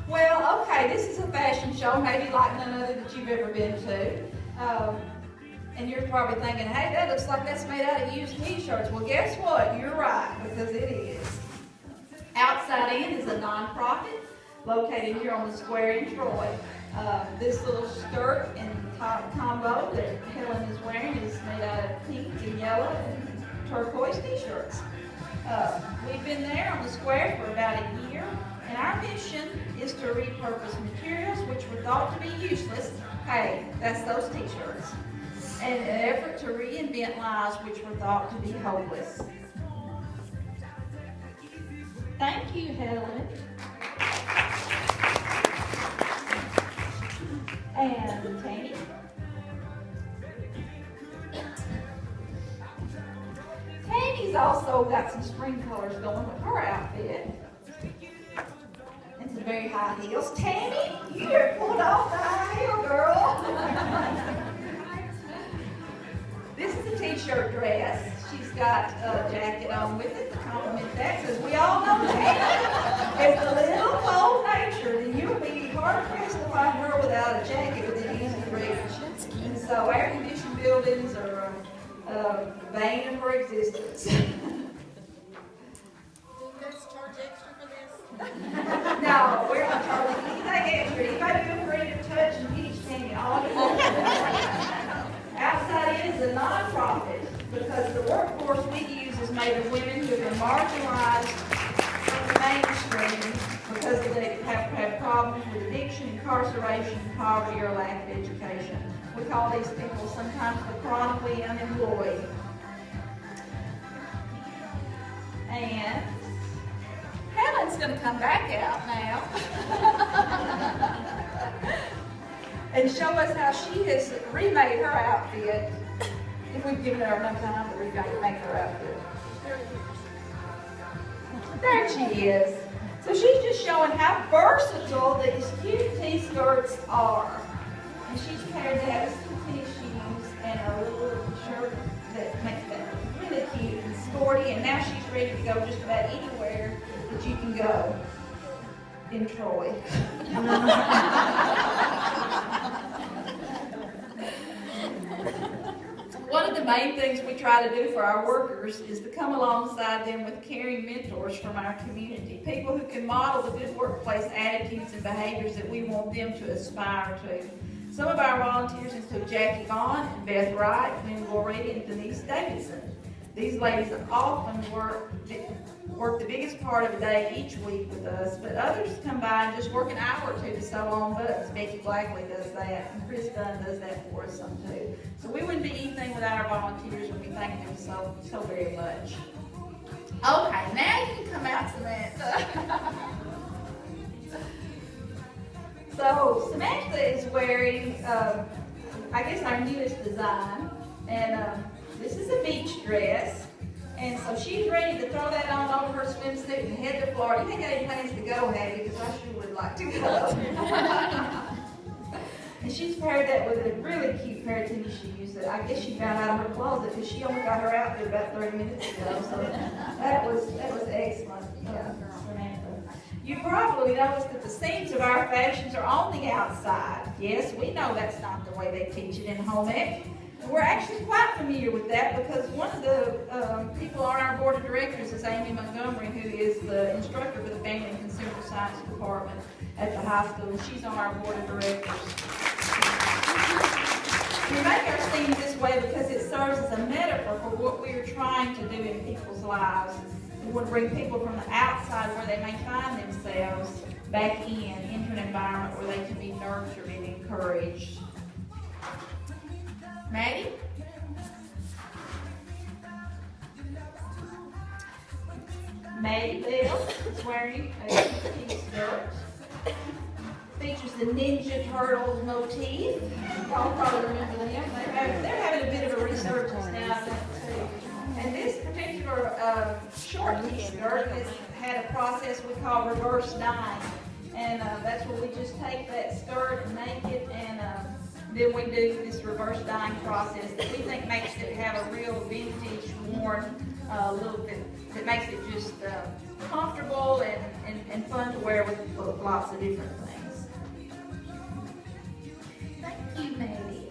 Well, okay, this is a fashion show, maybe like none other that you've ever been to. And you're probably thinking, hey, that looks like that's made out of used t-shirts. Well, guess what? You're right, because it is. Outside In is a nonprofit located here on the square in Troy. This little skirt and top combo that Helen is wearing is made out of pink and yellow and turquoise t-shirts. We've been there on the square for about a year, and our mission is to repurpose materials which were thought to be useless, hey, that's those t-shirts, and an effort to reinvent lives which were thought to be hopeless. Thank you, Helen. And Tammy. Tammy's also got some spring colors going with her outfit. And some very high heels. Tammy, you pulled off the high heel, girl. This is a t-shirt dress. She's got a jacket on with it to complement that, because we all know Tammy is a little cold-natured, and you'll be hard-pressed to find her without a jacket within easy reach. And so air-conditioned buildings are a bane of her existence. Let's charge extra for this? No, we're not charging anything extra. Anybody feel free to touch and teach Tammy all you want. Outside In is a non-profit because the workforce we use is made of women who have been marginalized from the mainstream because they have problems with addiction, incarceration, poverty, or lack of education. We call these people sometimes the chronically unemployed. And Helen's going to come back out now and show us how she has remade her outfit. If we've given her enough time to remake her outfit. There she is. So she's just showing how versatile these cute T-skirts are. And she's paired that with some T-shoes and a little shirt that makes that really cute and sporty. And now she's ready to go just about anywhere that you can go in Troy. One of the main things we try to do for our workers is to come alongside them with caring mentors from our community, people who can model the good workplace attitudes and behaviors that we want them to aspire to. Some of our volunteers include Jackie Vaughn and Beth Wright, Lynn Gorey, and Denise Davidson. These ladies often work the biggest part of the day each week with us, but others come by and just work an hour or two to sew on buttons. Becky Blackley does that, and Chris Dunn does that for us some too. So we wouldn't be anything without our volunteers, and we thank them so very much. Okay, now you can come out, Samantha. So Samantha is wearing, I guess, our newest design, and this is a beach dress. And so she's ready to throw that on over her swimsuit and head to Florida. You ain't got any plans to go, have you? Because I sure would like to go. And she's paired that with a really cute pair of tennis shoes that I guess she found out of her closet because she only got her outfit about 30 minutes ago. So that was excellent, Samantha. You probably noticed that the seams of our fashions are on the outside. Yes, we know that's not the way they teach it in home ec. We're actually quite familiar with that because one of the people on our board of directors is Amy Montgomery, who is the instructor for the Family and Consumer Science Department at the high school, and she's on our board of directors. We make our seams this way because it serves as a metaphor for what we are trying to do in people's lives. We want to bring people from the outside where they may find themselves back into an environment where they can be nurtured and encouraged. Maddie? Maddie Bell is wearing a pink skirt. Features the Ninja Turtles motif. Y'all probably remember them. They're having a bit of a resurgence now, I think, too. And this particular short t-skirt has had a process we call reverse dyeing. And that's where we just take that skirt and make it, and then we do this reverse dyeing process that we think makes it have a real vintage, worn a little bit that makes it just comfortable and fun to wear with lots of different things. Thank you, Maddie.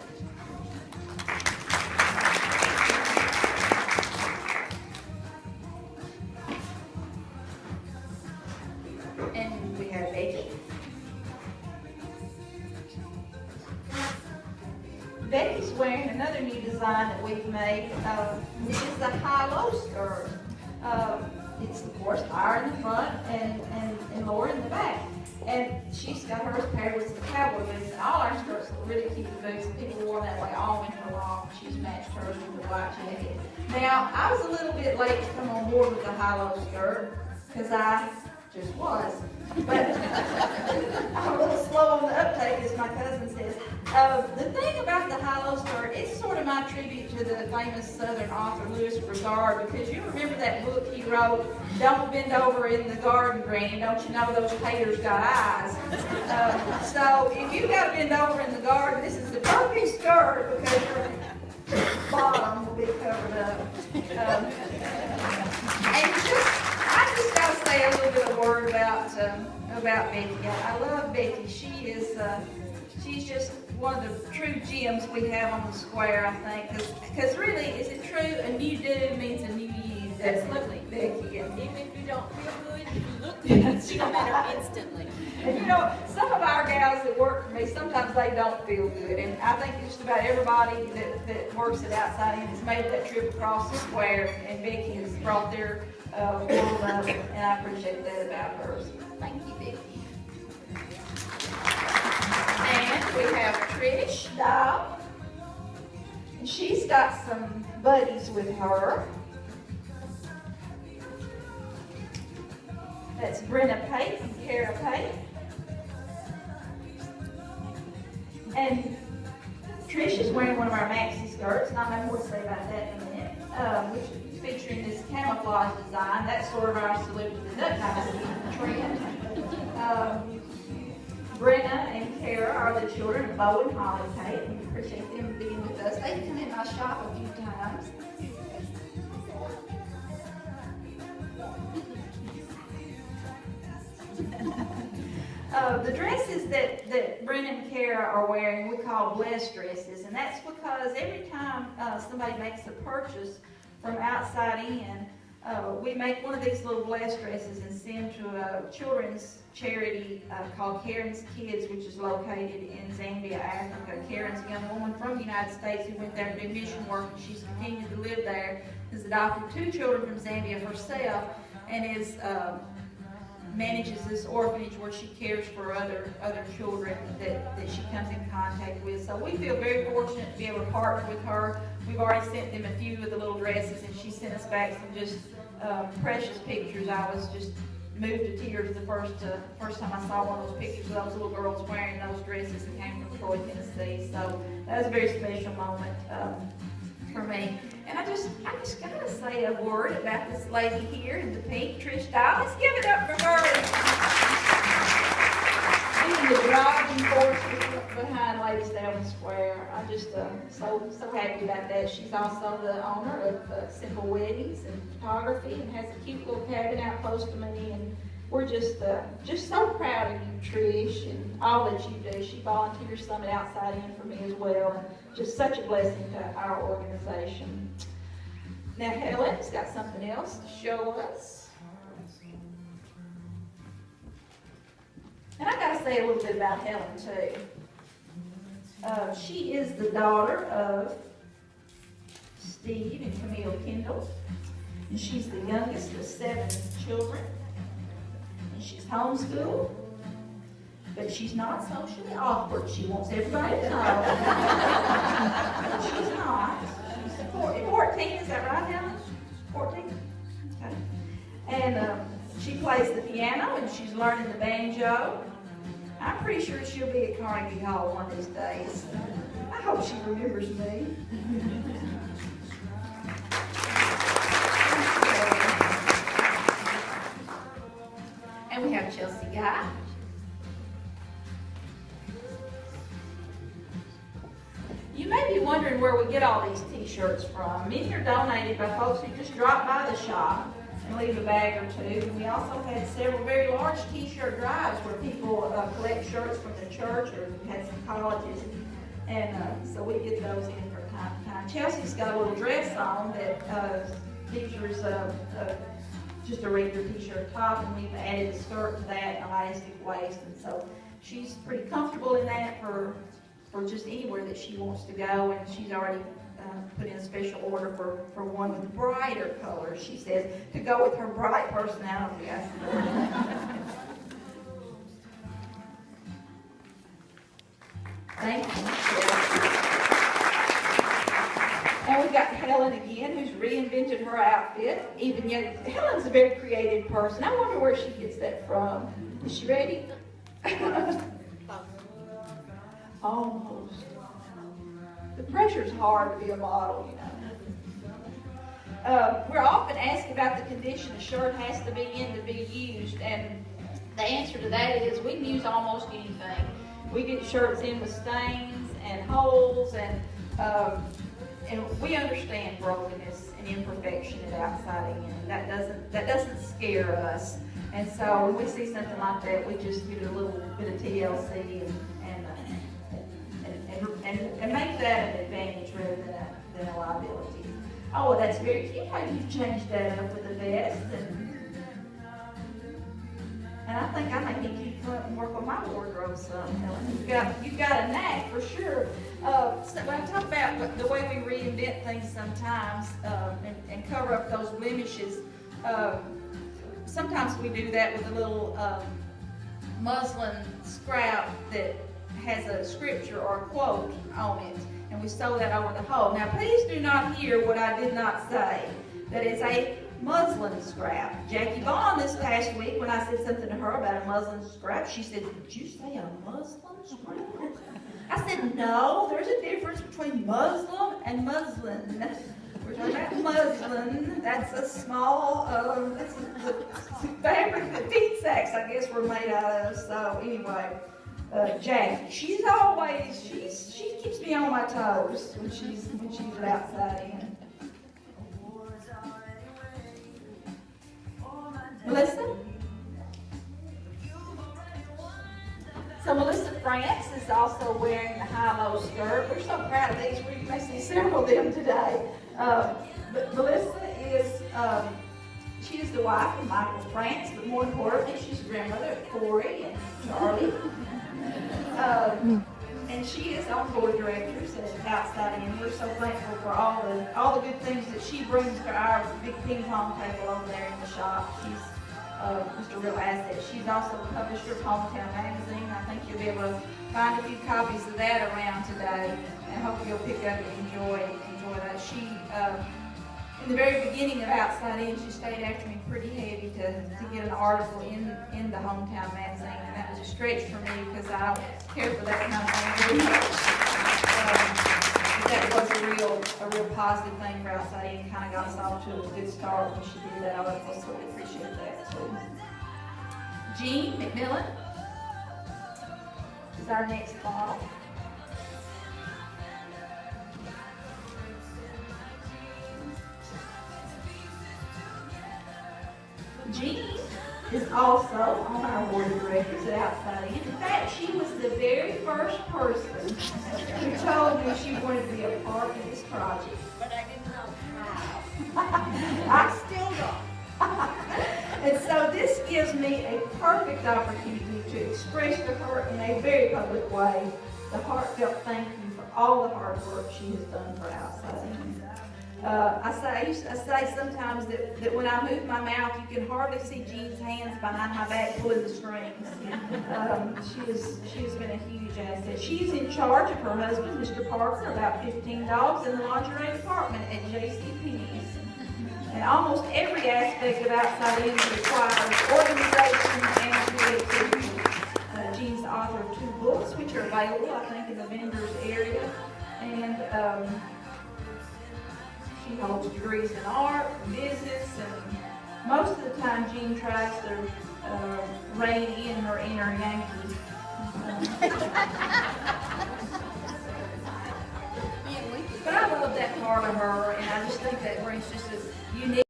And we have Becky. Becky's wearing another new design that we've made. It is the high-low skirt. It's, of course, higher in the front and lower in the back. And she's got hers paired with some cowboy boots. And all our skirts look really cute boots. People wore that way all winter long. She's matched hers with the white jacket. Now, I was a little bit late to come on board with the high-low skirt because I just was. But I'm a little slow on the uptake, as my cousin says. The thing about the high-low skirt, it's sort of my tribute to the famous Southern author Louis Broussard, because you remember that book he wrote, Don't Bend Over in the Garden, Granny, don't you know those haters got eyes? So if you've got to bend over in the garden, this is the perfect skirt because your bottom will be covered up. And I just got to say a little bit of a word about Becky. I love Becky. She's just one of the true gems we have on the square, I think. Because really, is it true? A new dude means a new you. That's lovely, Becky. And Even if you don't feel good, if you look good, you feel better instantly. And you know, some of our gals that work for me, sometimes they don't feel good. And I think just about everybody that works at Outside In has made that trip across the square, and Becky has brought their world up, and I appreciate that about hers. Thank you, Becky. And we have Trish Dow. And she's got some buddies with her. That's Brenna Pate and Kara Pate. And Trish is wearing one of our maxi skirts, and I'll have more to say about that in a minute, which is featuring this camouflage design. That's sort of our salute to the nut trend. Brenna and Kara are the children of Bo and Holly Pate, and we appreciate them being with us. They've come in my shop a few times. The dresses that Brenna and Kara are wearing, we call blessed dresses, and that's because every time somebody makes a purchase from Outside In, we make one of these little blessed dresses and send to a children's charity called Karen's Kids, which is located in Zambia, Africa. Karen's a young woman from the United States who went there to do mission work, and she's continued to live there. Has adopted 2 children from Zambia herself, and is manages this orphanage where she cares for other children that she comes in contact with. So we feel very fortunate to be able to partner with her. We've already sent them a few of the little dresses, and she sent us back some just precious pictures. I was just moved to tears the first time I saw one of those pictures of those little girls wearing those dresses that came from Troy, Tennessee. So that was a very special moment for me. And I just gotta say a word about this lady here in the pink, Trish Dow. Let's give it up for her. Being the driving force behind Ladies Down the Square. I'm just so happy about that. She's also the owner of Simple Weddings and Photography, and has a cute little cabin out close to me. And we're just so proud of you, Trish, and all that you do. She volunteers some at Outside In for me as well, and just such a blessing to our organization. Now Helen's got something else to show us. And I gotta say a little bit about Helen too. She is the daughter of Steve and Camille Kendall, and she's the youngest of 7 children. And she's homeschooled, but she's not socially awkward. She wants everybody to know. But she's not. She's 14, is that right, Helen? 14? Okay. And she plays the piano, and she's learning the banjo. I'm pretty sure she'll be at Carnegie Hall one of these days. I hope she remembers me. And we have Chelsea Guy. You may be wondering where we get all these t-shirts. t-shirts from. Many are donated by folks who just drop by the shop and leave a bag or two. And we also had several very large t-shirt drives where people collect shirts from the church or had some colleges. And so we get those in from time to time. Chelsea's got a little dress on that features just a regular t-shirt top, and we've added a skirt to that, an elastic waist, and so she's pretty comfortable in that for just anywhere that she wants to go, and she's already put in a special order for one with brighter colors, she says, to go with her bright personality. Thank you. And we've got Helen again, who's reinvented her outfit. Even yet, Helen's a very creative person. I wonder where she gets that from. Is she ready? Almost. The pressure's hard to be a model, you know. We're often asked about the condition a shirt has to be in to be used, and the answer to that is we can use almost anything. We get shirts in with stains and holes, and we understand brokenness and imperfection at outside in. That doesn't scare us. And so when we see something like that, we just give it a little bit of TLC and make that an advantage rather than a liability. Oh, well, that's very cute how you've changed that up with a vest. And I think I may need you to come up and work on my wardrobe some, Helen. You've got a knack for sure. So when I talk about the way we reinvent things sometimes and cover up those blemishes, sometimes we do that with a little muslin scrap that has a scripture or a quote on it, and we sew that over the hole. Now, please do not hear what I did not say. That is a muslin scrap. Jackie Vaughn this past week, when I said something to her about a muslin scrap, she said, "Did you say a muslin scrap?" I said, "No, there's a difference between muslin and muslin. We're talking about muslin. That's a small, that's the fabric that feed sacks, I guess, were made out of." So anyway, Jackie, she keeps me on my toes when she's outside in. Melissa? So Melissa France is also wearing the high-low skirt. We're so proud of these. We may see several of them today. But Melissa is, she is the wife of Michael France, but more importantly, she's the grandmother of Corey and Charlie. And she is on board of directors at Outside In. We're so thankful for all the good things that she brings to our big ping pong table over there in the shop. She's just a real asset. She's also a publisher of Hometown Magazine. I think you'll be able to find a few copies of that around today, and hope you'll pick up and enjoy that. She, in the very beginning of Outside In, she stayed after me pretty heavy to get an article in the Hometown Magazine, and that was a stretch for me because I don't care for that kind of thing very much. But that was a real positive thing for Outside In. Kind of got us off to a good start when she did that. I also really appreciate that too. Jean McMillan is our next model. Jean is also on our board of directors at Outside In. In fact, she was the very first person who told me she wanted to be a part of this project. But I didn't know how. I still don't. And so this gives me a perfect opportunity to express to her in a very public way the heartfelt thank you for all the hard work she has done for Outside In. I say sometimes that when I move my mouth, you can hardly see Jean's hands behind my back pulling the strings. She has been a huge asset. She's in charge of her husband, Mr. Parker, about 15 dogs in the lingerie department at JCPenney's. And almost every aspect of Outside In requires organization and creativity. Jean's the author of 2 books, which are available, I think, in the vendors area. And she holds degrees in art, business, and most of the time Jean tries to rein in her inner Yankee. But I love that part of her, and I just think that brings just a unique